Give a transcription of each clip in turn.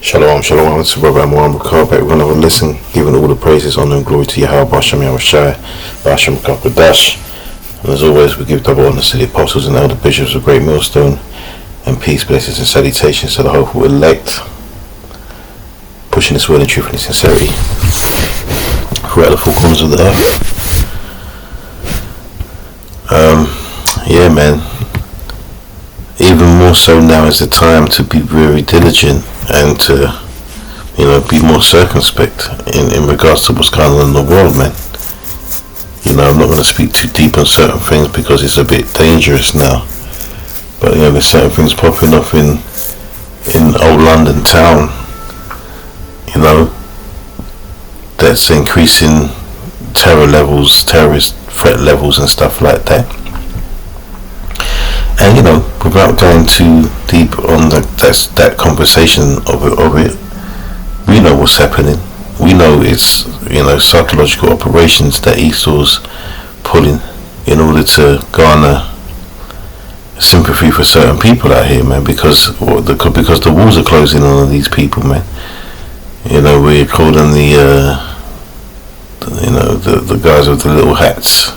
Shalom, shalom, it's Brother Muhammad Bakar back with another listen, giving all the praises, honor and glory to Yahweh, Bashem Yahushai, Bashem Kakadash. And as always, we give double honor to the apostles and elder bishops of Great Millstone, and peace, blessings and salutations to the hopeful elect, pushing this word in truth and sincerity throughout the four corners of the earth. Yeah, man, even more so now is the time to be very diligent and to, be more circumspect in regards to what's going on in the world, man. I'm not going to speak too deep on certain things because it's a bit dangerous now. But, there's certain things popping up in old London town, that's increasing terror levels, terrorist threat levels and stuff like that. And without going too deep on that conversation of it, we know what's happening. We know it's psychological operations that Esau's pulling in order to garner sympathy for certain people out here, man. Because the walls are closing on these people, man. We call them the guys with the little hats.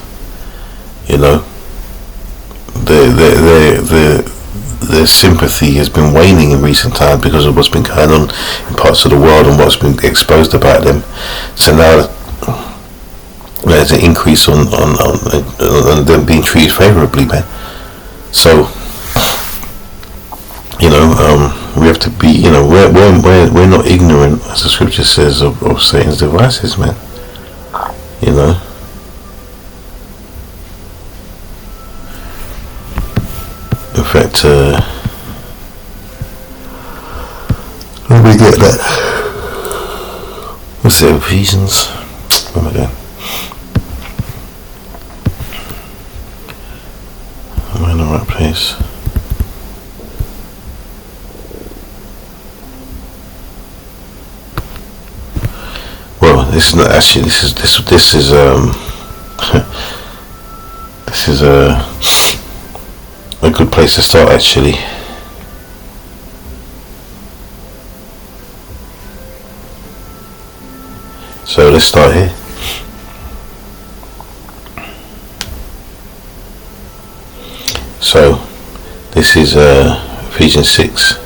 Their sympathy has been waning in recent times because of what's been going on in parts of the world and what's been exposed about them. So now there's an increase on them being treated favourably, man. So we have to be, we're not ignorant, as the scripture says, of Satan's devices, man. In fact, let me get that. What's it, Ephesians? Where am I going? Am I in the right place? Well, this is not actually. This is a good place to start, actually. So let's start here. So this is Ephesians 6,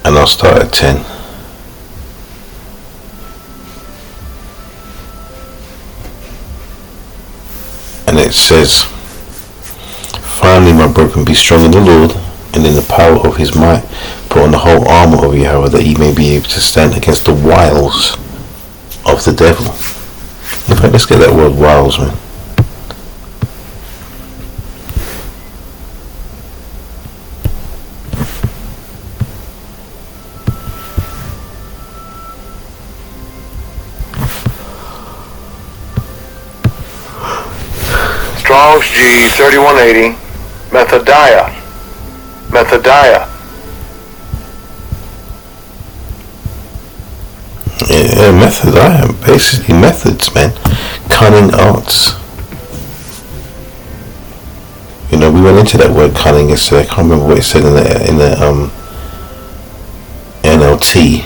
and I'll start at 10. And it says, "Finally, my brethren, be strong in the Lord and in the power of his might. Put on the whole armour of Yahweh, that ye may be able to stand against the wiles of the devil." In fact, let's get that word wiles, man. Strong's G 3180. Methodia. Yeah, Methodia, basically methods, man. Cunning arts. We went into that word cunning yesterday. I can't remember what it said in the NLT.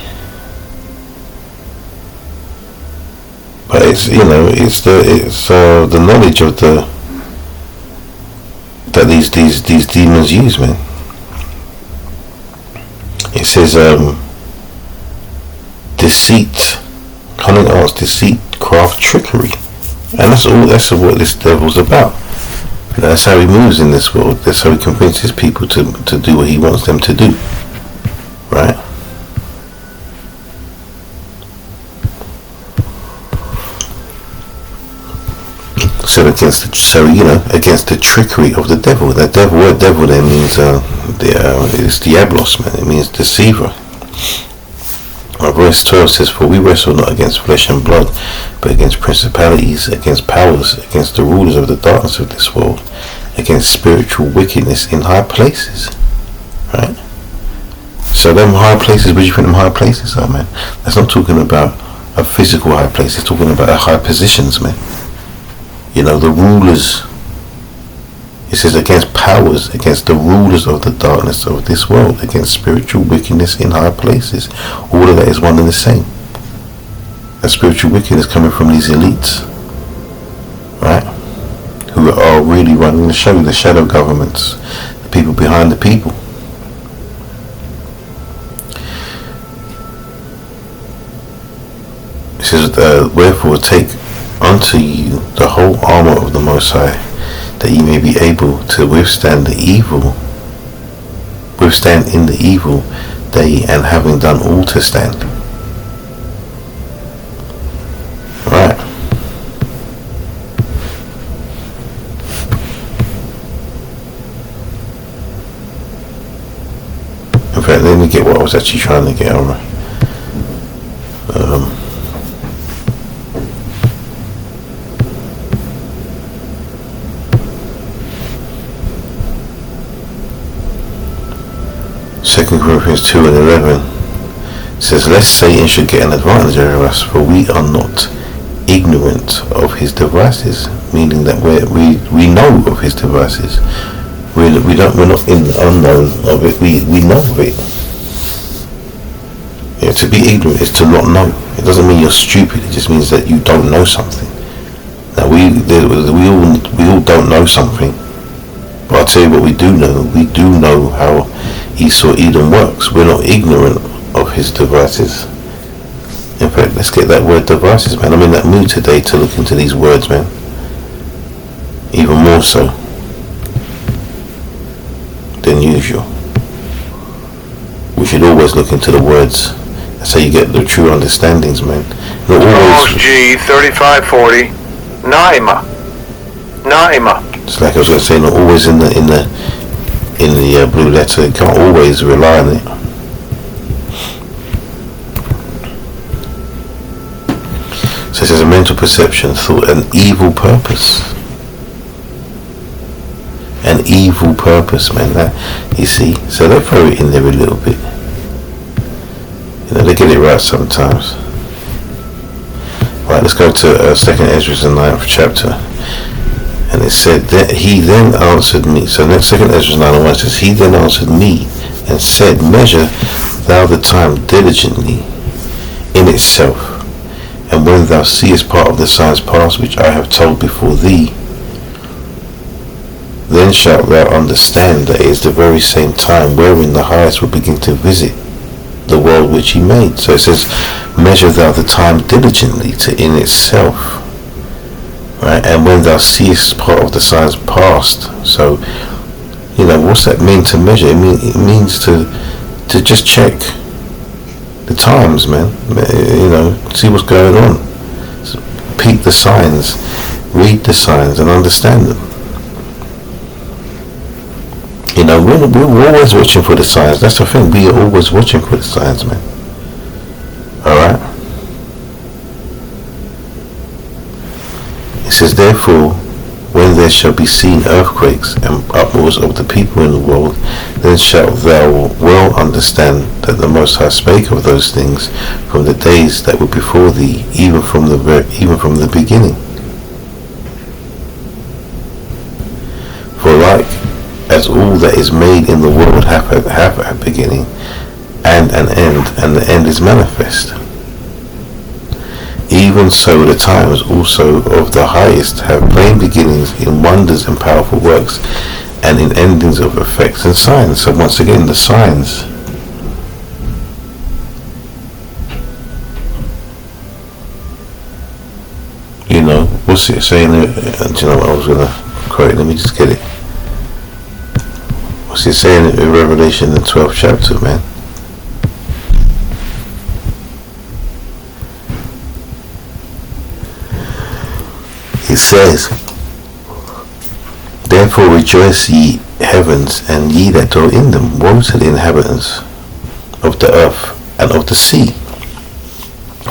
But it's the knowledge of that these demons use, man. It says deceit, cunning arts, deceit, craft, trickery, and that's what this devil's about. That's how he moves in this world. That's how he convinces people to do what he wants them to do, right? So against the trickery of the devil. That word devil there means it's diablos, man. It means deceiver. Verse 12 says, "For we wrestle not against flesh and blood, but against principalities, against powers, against the rulers of the darkness of this world, against spiritual wickedness in high places." Right? So them high places, where do you think them high places are, man? That's not talking about a physical high place. It's talking about high positions, man. The rulers, It says against powers, against the rulers of the darkness of this world, against spiritual wickedness in high places. All of that is one and the same. That spiritual wickedness coming from these elites, right? Who are really running the show, the shadow governments, the people behind the people. It says, wherefore take unto you the whole armor of the Most High, that ye may be able to withstand in the evil day, and having done all to stand. Right. In fact, let me get what I was actually trying to get over. 2 Corinthians 2 and 11 says, lest Satan should get an advantage over us, for we are not ignorant of his devices, meaning that we know of his devices. We're not in the unknown of it. We know of it. Yeah, to be ignorant is to not know. It doesn't mean you're stupid. It just means that you don't know something. Now we all don't know something, but I'll tell you what we do know. We do know how Esau Edom works. We're not ignorant of his devices. In fact, let's get that word devices, man. I'm in that mood today to look into these words, man. Even more so than usual. We should always look into the words. That's how you get the true understandings, man. Not always. G 3540 Naima. It's like I was going to say, not always in the blue letter. You can't always rely on it. So it says a mental perception, thought, an evil purpose. An evil purpose, man. That, you see, so they throw it in there a little bit. You know, they get it right sometimes. Right, let's go to 2nd Ezra, the 9th chapter. And it said that he then answered me. So next 2nd Ezra 9:1 says, he then answered me and said, measure thou the time diligently in itself, and when thou seest part of the signs past which I have told before thee, then shalt thou understand that it is the very same time wherein the highest will begin to visit the world which he made. So it says, measure thou the time diligently in itself. Right, and when thou seest part of the signs past. So, you know, what's that mean to measure? It means to just check the times, man. You know, see what's going on. So peek the signs, read the signs, and understand them. You know, we're always watching for the signs. That's the thing. We are always watching for the signs, man. All right. It says, therefore, when there shall be seen earthquakes and uproars of the people in the world, then shalt thou well understand that the Most High spake of those things from the days that were before thee, even from the beginning. For like as all that is made in the world have a beginning and an end, and the end is manifest, even so the times also of the highest have plain beginnings in wonders and powerful works, and in endings of effects and signs. So once again, the signs. You know, what's it saying? Do you know what I was going to quote it? Let me just get it. What's it saying in Revelation, the 12th chapter, man? It says, therefore rejoice ye heavens, and ye that dwell in them. Woe to the inhabitants of the earth and of the sea,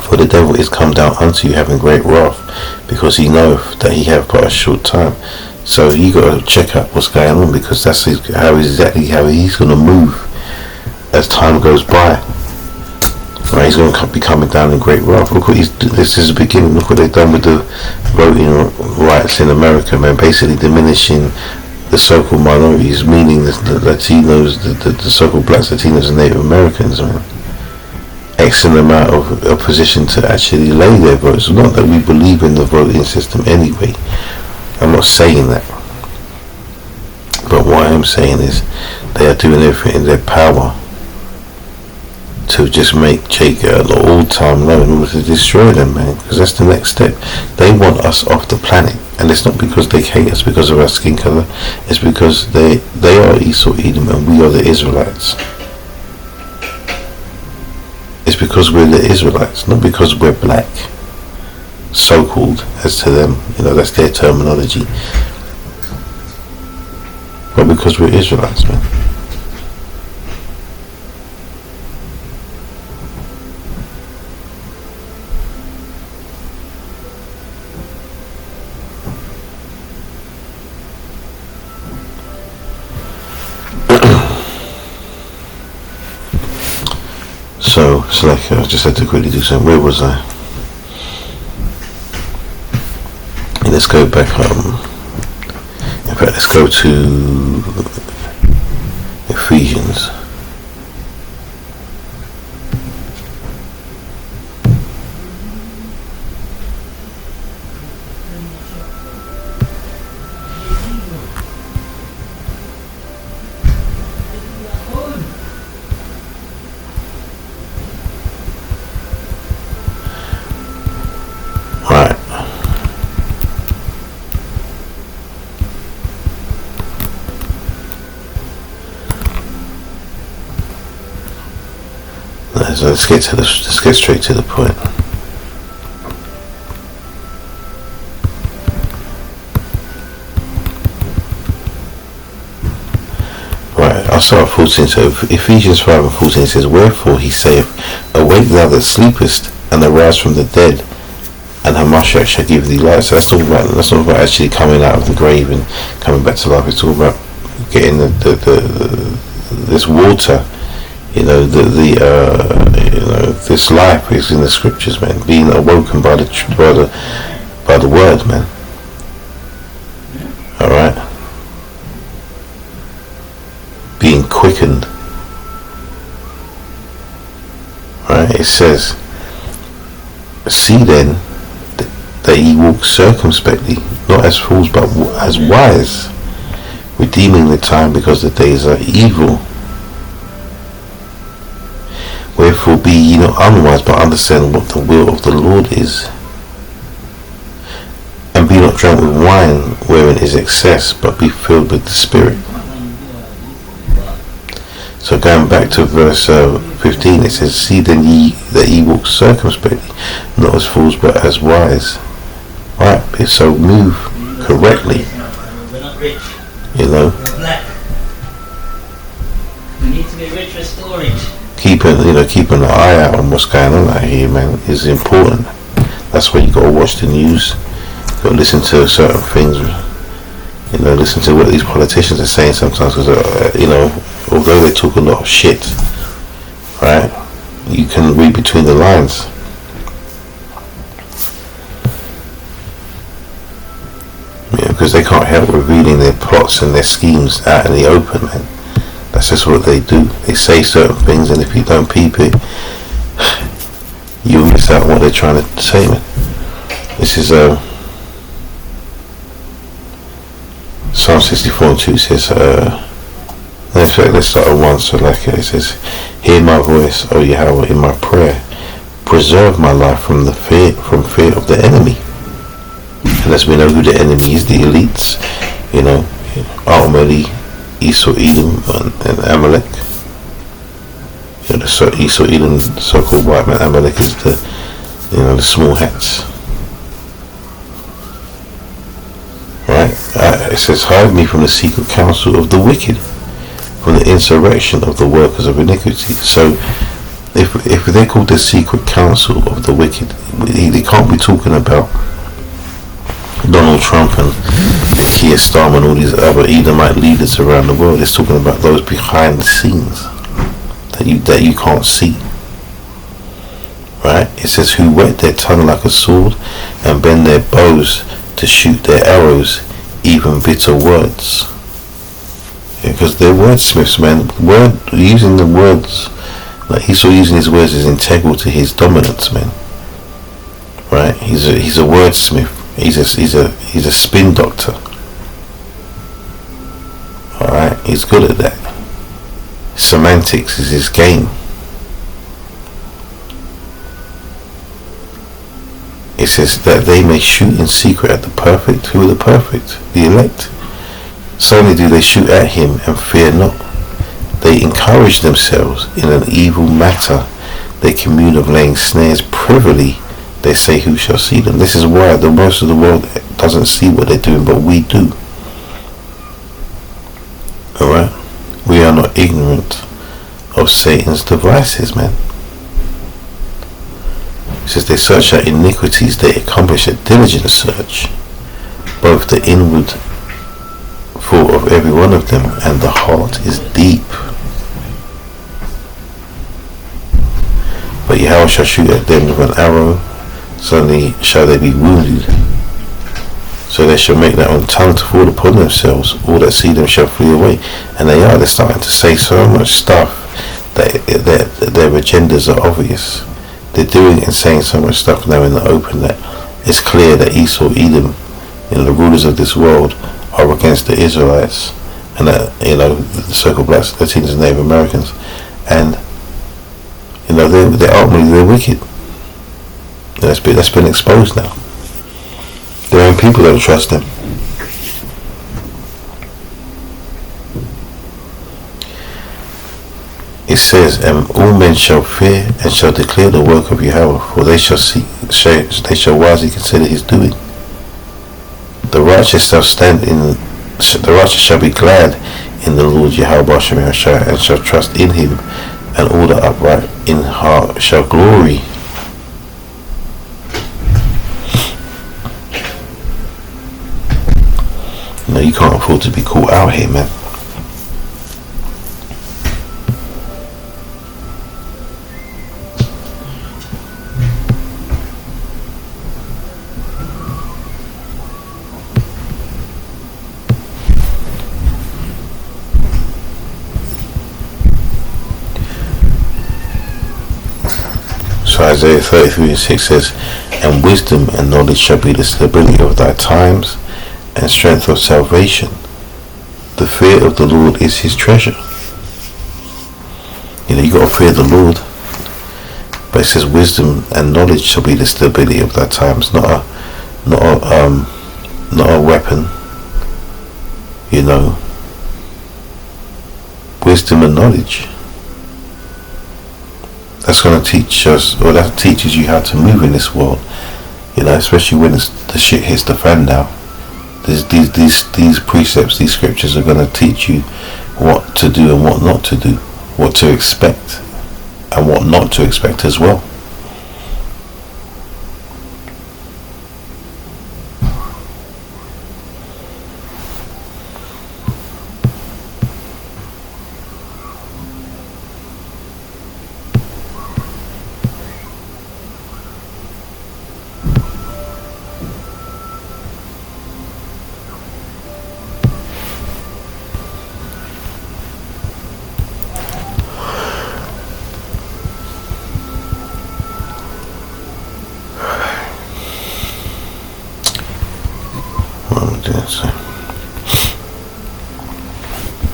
for the devil is come down unto you having great wrath, because he knoweth that he have but a short time. So you got to check out what's going on, because that's exactly how he's going to move as time goes by. Right, he's going to be coming down in great wrath. Look what this is the beginning. Look what they've done with the voting rights in America, man. Basically diminishing the so-called minorities, meaning the Latinos, the so-called blacks, Latinos, and Native Americans, man, excellent amount of opposition to actually lay their votes. Not that we believe in the voting system anyway. I'm not saying that. But what I am saying is they are doing everything in their power to just make Jake an all-time low in order to destroy them, man. Because that's the next step. They want us off the planet. And it's not because they hate us because of our skin color. It's because they are Esau, Edom, and we are the Israelites. It's because we're the Israelites, not because we're black, so-called, as to them. That's their terminology. But because we're Israelites, man. So it's like I just had to quickly do something. Where was I? Let's go back. In fact, let's go to Ephesians. Right. So let's get straight to the point. Right, I'll start 14. So Ephesians 5 and 14 says, "Wherefore he saith, Awake thou that sleepest, and arise from the dead, and Hamashiach shall give thee light." So that's not about actually coming out of the grave and coming back to life. It's all about getting this water. This life is in the scriptures, man. Being awoken by the word, man. All right. Being quickened. All right. It says, "See then that ye walk circumspectly, not as fools, but as wise, redeeming the time, because the days are evil. Wherefore be ye not unwise, but understand what the will of the Lord is. And be not drunk with wine, wherein is excess, but be filled with the Spirit." So going back to verse 15, it says, "See then ye that ye walk circumspectly, not as fools, but as wise." Right, so move correctly. We're not rich. We're black. We need to be rich for storage. Keeping an eye out on what's going on out here, man, is important. That's why you gotta watch the news. You gotta listen to certain things. Listen to what these politicians are saying sometimes, because although they talk a lot of shit, right, you can read between the lines. Because they can't help revealing their plots and their schemes out in the open, man. That's just what they do. They say certain things, and if you don't peep it, you'll miss out on what they're trying to say, man. This is Psalm 64 and 2 says, in fact, let's start at 1. So it says, "Hear my voice, O Yahweh, in my prayer. Preserve my life from fear of the enemy." And as we know who the enemy is, the elites, ultimately Esau, Edom, and Amalek. Esau, Edom, the so-called white man. Amalek is the small hats. Right? It says, "Hide me from the secret counsel of the wicked, from the insurrection of the workers of iniquity." So, if they're called the secret counsel of the wicked, they can't be talking about Donald Trump and Keir Starmer and all these other Edomite leaders around the world. It's talking about those behind the scenes that you can't see. Right? It says, "Who whet their tongue like a sword, and bend their bows to shoot their arrows, even bitter words." because they're wordsmiths, man. Using the words, like Esau using his words is integral to his dominance, man. Right? He's a wordsmith. He's a spin doctor. All right, he's good at that. Semantics is his game. It says that they may shoot in secret at the perfect. Who are the perfect? The elect. So only do they shoot at him and fear not. They encourage themselves in an evil matter. They commune of laying snares privily. They say, who shall see them? This is why the most of the world doesn't see what they're doing, but we do. Alright? We are not ignorant of Satan's devices, man. It says they search out iniquities, they accomplish a diligent search, both the inward thought of every one of them, and the heart is deep. But Yahweh shall shoot at them with an arrow, suddenly shall they be wounded. So they shall make their own tongue to fall upon themselves. All that see them shall flee away. And they're starting to say so much stuff that their agendas are obvious. They're doing and saying so much stuff now in the open that it's clear that Esau, Edom, the rulers of this world, are against the Israelites and the so-called blacks, Latinos, and Native Americans, and they're ultimately they're wicked. That's been exposed now. Their own people don't trust them. It says, and all men shall fear and shall declare the work of Yahweh, for they shall wisely consider his doing. The righteous shall be glad in the Lord Yahweh and shall trust in him, and all the upright in heart shall glory. No, you can't afford to be caught out here, man. So Isaiah 33:6 says, and wisdom and knowledge shall be the stability of thy times, and strength of salvation. The fear of the Lord is his treasure. You got to fear the Lord. But it says wisdom and knowledge shall be the stability of thy times, not a weapon. Wisdom and knowledge. That's going to teach us, or that teaches you how to move in this world. Especially when the shit hits the fan now. These precepts, these scriptures are going to teach you what to do and what not to do, what to expect and what not to expect as well.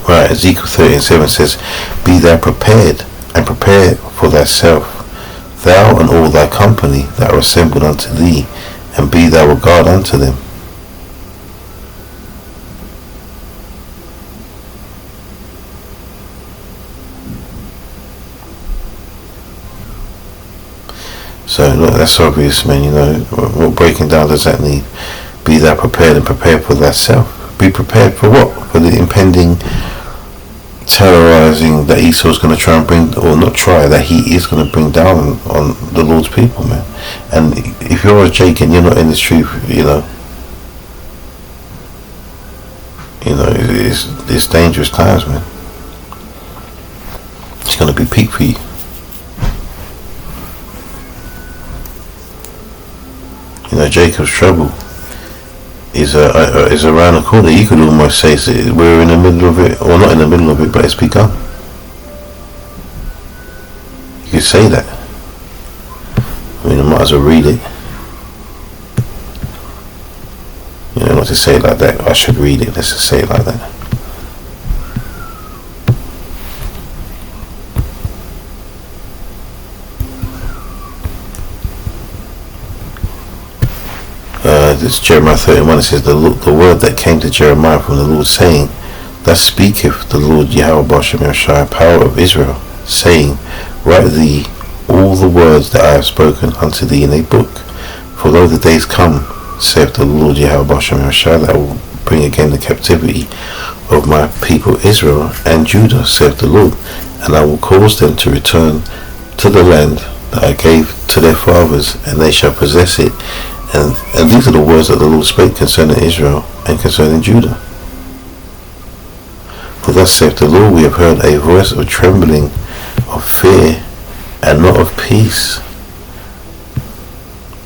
Right, Ezekiel 13:7 says, be thou prepared, and prepare for thyself, thou and all thy company that are assembled unto thee, and be thou a guard unto them. So look, that's obvious, man. What breaking down does that need? Be thou prepared, and prepare for thyself. Be prepared for what? For the impending terrorizing that Esau's going to try and bring, or not try, that he is going to bring down on the Lord's people, man. And if you're a Jake and you're not in this truth, it's dangerous times, man. It's going to be peak for you. Jacob's trouble is around the corner. You could almost say we're in the middle of it, or not in the middle of it, but it's begun. You could say that. I mean, I might as well read it. You know, not to say it like that. I should read it. Let's just say it like that. It's Jeremiah 31. It says the word that came to Jeremiah from the Lord, saying, Thus speaketh the Lord Yahweh Bashem Yahushua, power of Israel, saying, Write thee all the words that I have spoken unto thee in a book. For lo, the days come, saith the Lord Yahweh Bashem Yahushua, that I will bring again the captivity of my people Israel and Judah, saith the Lord, and I will cause them to return to the land that I gave to their fathers, and they shall possess it. And these are the words that the Lord spake concerning Israel and concerning Judah. For thus saith the Lord, we have heard a voice of trembling, of fear, and not of peace.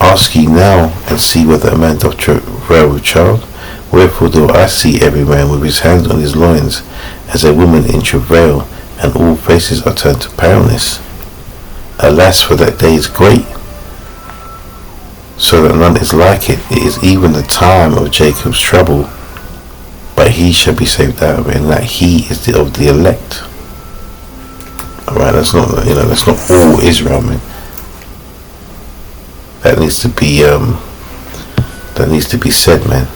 Ask ye now, and see whether a man doth travail with child. Wherefore do I see every man with his hands on his loins, as a woman in travail, and all faces are turned to paleness. Alas, for that day is great, so that none is like it. It is even the time of Jacob's trouble, but he shall be saved out of it, and that he is of the elect. Alright, that's not, that's not all Israel, man. That needs to be said, man.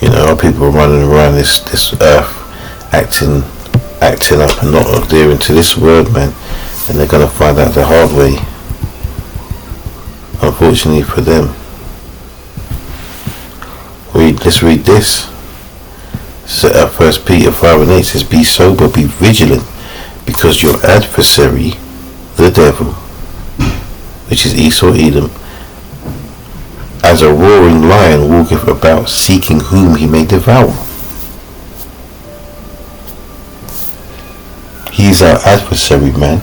Our people are running around this earth acting up and not adhering to this word, man, and they're going to find out the hard way, unfortunately for them. Let's read this. So, 1 Peter 5:8 says, Be sober, be vigilant, because your adversary, the devil, which is Esau Edom, as a roaring lion walketh about, seeking whom he may devour. He is our adversary, man.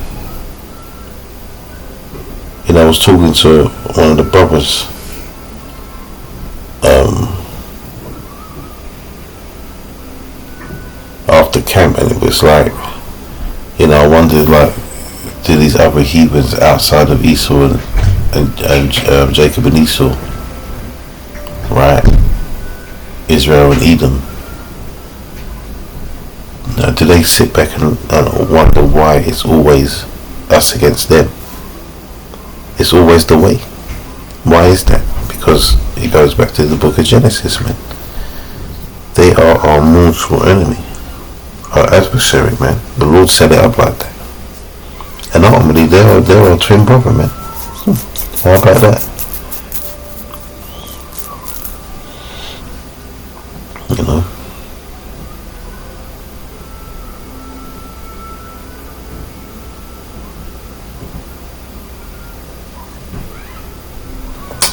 I was talking to one of the brothers after camp, and it was like, I wondered, like, do these other heathens outside of Esau and Jacob and Esau, right, Israel and Edom, do they sit back and wonder why it's always us against them? It's always the way. Why is that? Because it goes back to the book of Genesis, man. They are our mortal enemy, our adversary, man. The Lord set it up like that. And ultimately, they're our twin brother, man. How about that?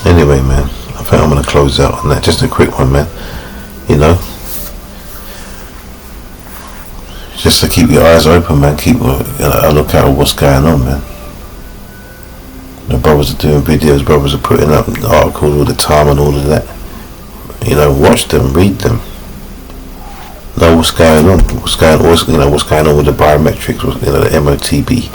Anyway, man, I think I'm going to close out on that. Just a quick one, man. Just to keep your eyes open, man. Keep a look out at what's going on, man. The brothers are doing videos. Brothers are putting up articles all the time and all of that. Watch them, read them. Know what's going on. What's going on with the biometrics? The MOTB.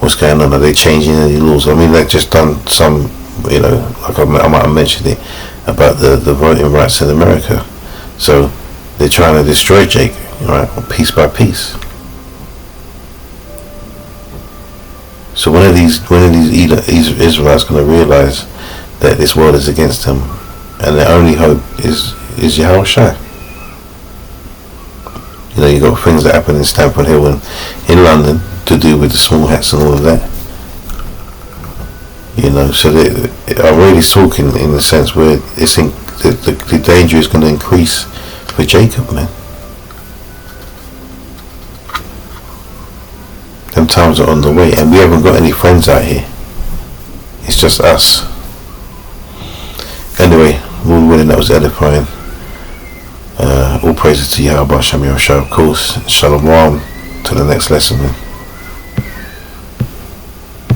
What's going on? Are they changing any laws? I mean, they've just done some. Like I might have mentioned it about the voting rights in America. So they're trying to destroy Jacob, right, piece by piece. So when are these Israelites going to realize that this world is against them, and their only hope is Yahushua? You got things that happen in Stamford Hill and in London to do with the small hats and all of that. So they are really talking in the sense where the danger is going to increase for Jacob, man. Them times are on the way, and we haven't got any friends out here. It's just us. Anyway, Lord willing, that was edifying. All praises to Yahweh Shem Yahushua, of course. Shalom to the next lesson, man.